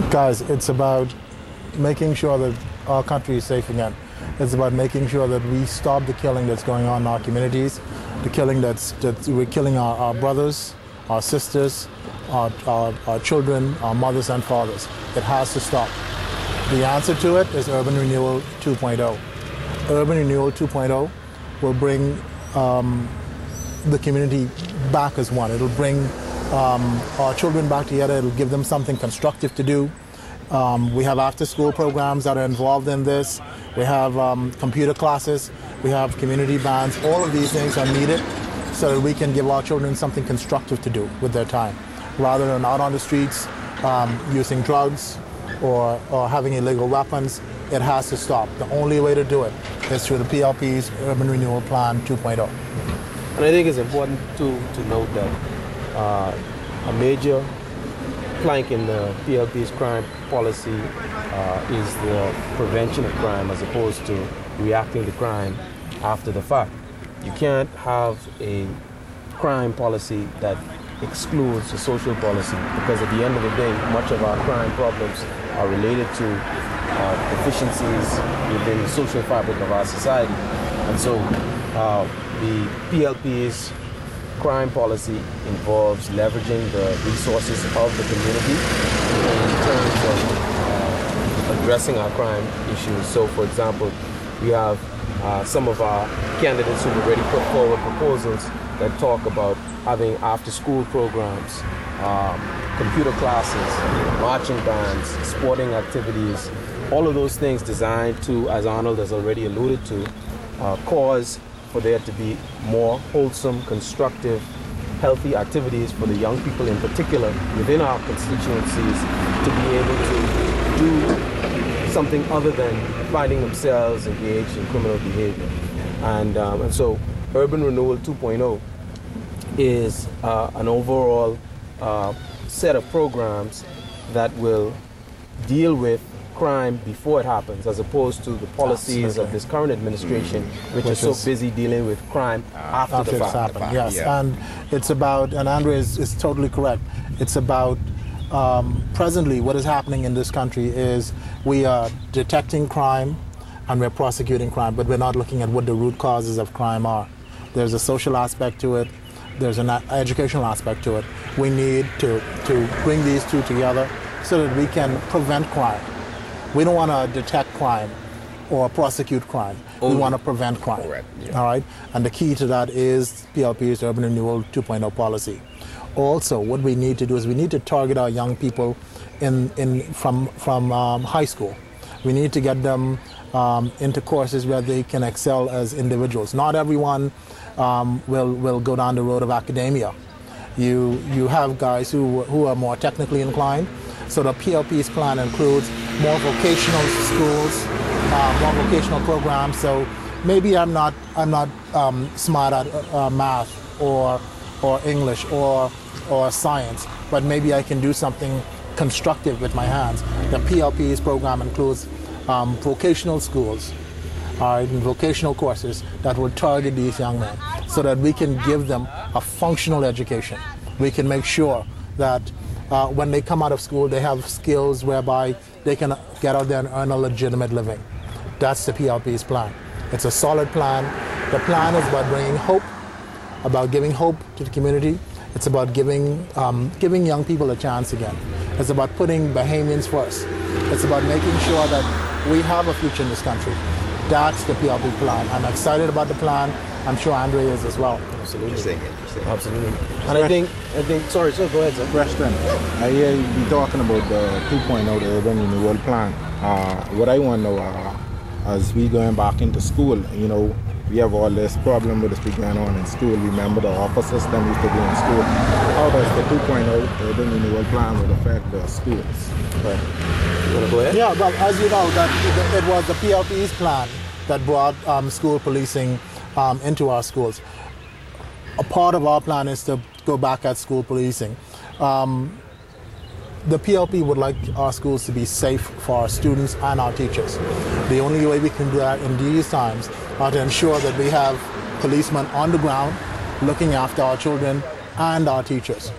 Guys, it's about making sure that our country is safe again. It's about making sure that we stop the killing that's going on in our communities, the killing that we're killing our brothers, our sisters, our children, our mothers and fathers. It has to stop. The answer to it is Urban Renewal 2.0. Urban Renewal 2.0 will bring the community back as one. It'll bring our children back together. It'll give them something constructive to do. We have after-school programs that are involved in this. We have computer classes. We have community bands. All of these things are needed so that we can give our children something constructive to do with their time, rather than out on the streets using drugs or having illegal weapons. It has to stop. The only way to do it is through the PLP's Urban Renewal Plan 2.0. And I think it's important to note that a major plank in the PLP's crime policy is the prevention of crime as opposed to reacting to crime after the fact. You can't have a crime policy that excludes a social policy, because at the end of the day, much of our crime problems are related to deficiencies within the social fabric of our society. And so the PLP's crime policy involves leveraging the resources of the community in terms of addressing our crime issues. So, for example, we have some of our candidates who've already put forward proposals that talk about having after-school programs, computer classes, marching bands, sporting activities, all of those things designed to, as Arnold has already alluded to, cause for there to be more wholesome, constructive, healthy activities for the young people in particular within our constituencies to be able to do something other than finding themselves engaged in criminal behavior. And so Urban Renewal 2.0 is an overall set of programs that will deal with crime before it happens, as opposed to the policies of this current administration, which is so busy dealing with crime after the fact. Yes, yeah. And it's about, and Andre is totally correct, it's about presently what is happening in this country is we are detecting crime and we're prosecuting crime, but we're not looking at what the root causes of crime are. There's a social aspect to it, there's an educational aspect to it. We need to bring these two together so that we can prevent crime. We don't want to detect crime or prosecute crime. We want to prevent crime. Correct. Yeah. All right? And the key to that is PLP's Urban Renewal 2.0 policy. Also, what we need to do is we need to target our young people from high school. We need to get them into courses where they can excel as individuals. Not everyone will go down the road of academia. You have guys who are more technically inclined. So the PLP's plan includes more vocational schools, more vocational programs. So maybe I'm not smart at math or English or science, but maybe I can do something constructive with my hands. The PLP's program includes vocational schools, and vocational courses that will target these young men, so that we can give them a functional education. We can make sure that when they come out of school, they have skills whereby they can get out there and earn a legitimate living. That's the PLP's plan. It's a solid plan. The plan is about bringing hope, about giving hope to the community. It's about giving young people a chance again. It's about putting Bahamians first. It's about making sure that we have a future in this country. That's the PLP plan. I'm excited about the plan. I'm sure Andre is as well. Absolutely. Absolutely. And I think, sorry, so go ahead, sir. Preston, I hear you be talking about the 2.0, the Urban Renewal Plan. What I want to know, as we going back into school, you know, we have all this problem with this going on in school. Remember the offer system used to be in school. How does the 2.0, the Urban Renewal Plan, will affect the schools? Right. You want to go ahead? Yeah, well, as you know, it was the PLP's plan that brought school policing into our schools. A part of our plan is to go back at school policing. The PLP would like our schools to be safe for our students and our teachers. The only way we can do that in these times are to ensure that we have policemen on the ground looking after our children and our teachers.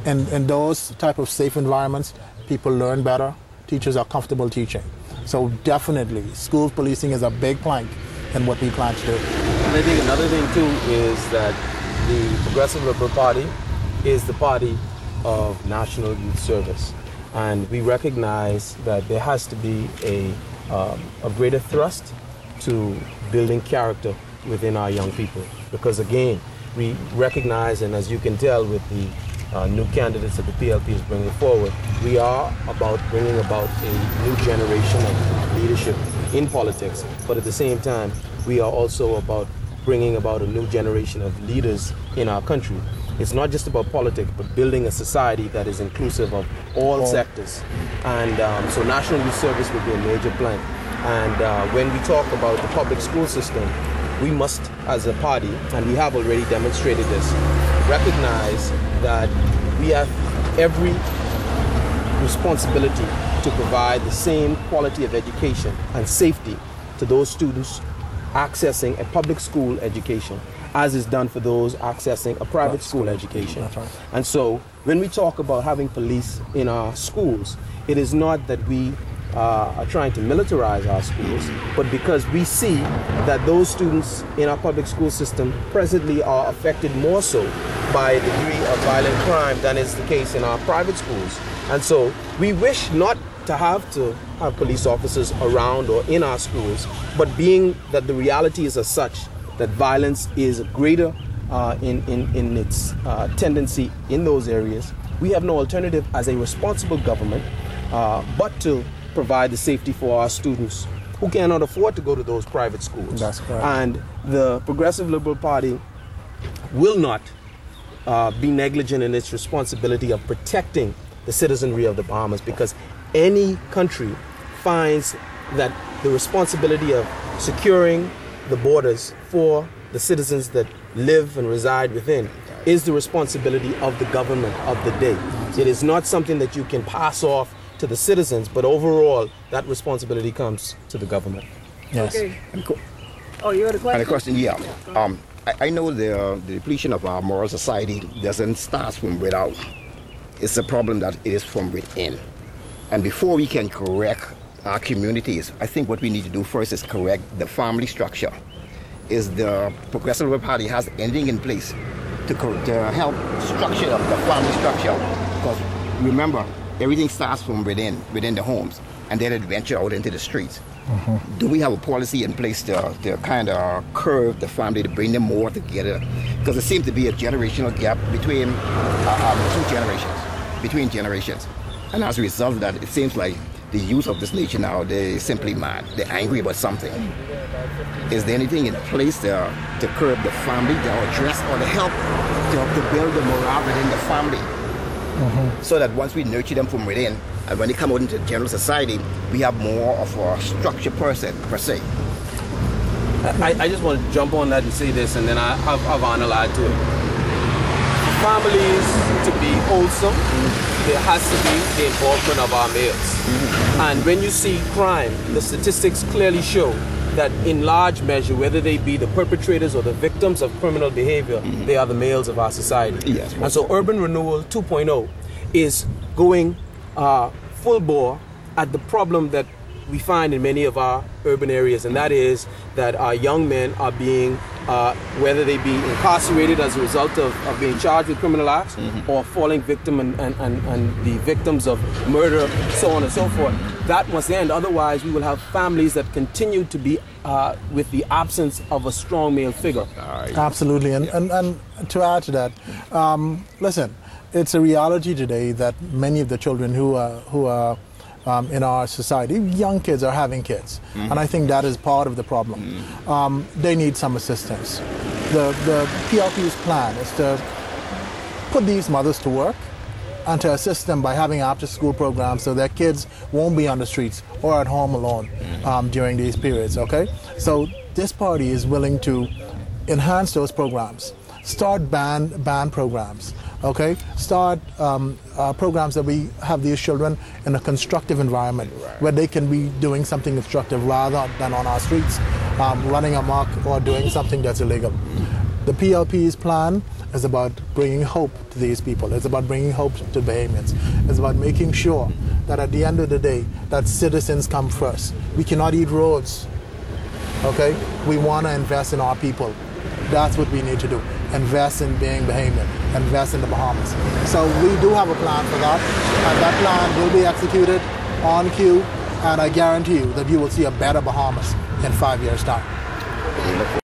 In those type of safe environments, people learn better, teachers are comfortable teaching. So definitely, school policing is a big plank in what we plan to do. And I think another thing too is that the Progressive Liberal Party is the party of National Youth Service. And we recognize that there has to be a greater thrust to building character within our young people. Because again, we recognize, and as you can tell with the new candidates that the PLP is bringing forward, we are about bringing about a new generation of leadership in politics. But at the same time, we are also about bringing about a new generation of leaders in our country. It's not just about politics, but building a society that is inclusive of all sectors. And so National Youth Service will be a major plank. And when we talk about the public school system, we must, as a party, and we have already demonstrated this, recognize that we have every responsibility to provide the same quality of education and safety to those students accessing a public school education as is done for those accessing a private school education. That's right. And so when we talk about having police in our schools, it is not that we are trying to militarize our schools, but because we see that those students in our public school system presently are affected more so by a degree of violent crime than is the case in our private schools. And so we wish not to have police officers around or in our schools, but being that the reality is as such that violence is greater in its tendency in those areas, we have no alternative as a responsible government but to provide the safety for our students who cannot afford to go to those private schools. That's correct. And the Progressive Liberal Party will not be negligent in its responsibility of protecting the citizenry of the Bahamas, because any country finds that the responsibility of securing the borders for the citizens that live and reside within is the responsibility of the government of the day. It is not something that you can pass off to the citizens, but overall that responsibility comes to the government. Yes. Okay. Oh, you had a question? And a question, yeah. I know the depletion of our moral society doesn't start from without. It's a problem that it is from within. And before we can correct our communities, I think what we need to do first is correct the family structure. Is the Progressive Liberal Party has anything in place to help structure the family structure? Because remember, everything starts from within the homes, and then it venture out into the streets. Mm-hmm. Do we have a policy in place to kind of curb the family, to bring them more together? Because there seems to be a generational gap between between generations. And as a result of that, it seems like the youth of this nation now, they're simply mad. They're angry about something. Is there anything in place to curb the family, to address or to help to build the morale within the family? Mm-hmm. So that once we nurture them from within, and when they come out into general society, we have more of a structured person, per se. I just want to jump on that and say this, and then I have Arnold add to it. For families to be wholesome, there has to be the involvement of our males. Mm-hmm. And when you see crime, the statistics clearly show that in large measure, whether they be the perpetrators or the victims of criminal behavior, mm-hmm. they are the males of our society. Yes. And so Urban Renewal 2.0 is going full bore at the problem that we find in many of our urban areas, and that is that our young men are being, whether they be incarcerated as a result of being charged with criminal acts, mm-hmm. or falling victim and the victims of murder, so on and so forth. That must end. Otherwise, we will have families that continue to be with the absence of a strong male figure. Absolutely. And to add to that, listen, it's a reality today that many of the children who are in our society, young kids are having kids. Mm-hmm. And I think that is part of the problem. Mm-hmm. They need some assistance. The PLP's plan is to put these mothers to work and to assist them by having after-school programs so their kids won't be on the streets or at home alone during these periods, okay? So this party is willing to enhance those programs, start band programs, okay? Start programs that we have these children in a constructive environment where they can be doing something constructive rather than on our streets, running amok or doing something that's illegal. The PLP's plan is about bringing hope to these people. It's about bringing hope to Bahamians. It's about making sure that at the end of the day, that citizens come first. We cannot eat roads, okay? We want to invest in our people. That's what we need to do. Invest in being Bahamian, invest in the Bahamas. So we do have a plan for that, and that plan will be executed on cue, and I guarantee you that you will see a better Bahamas in 5 years' time.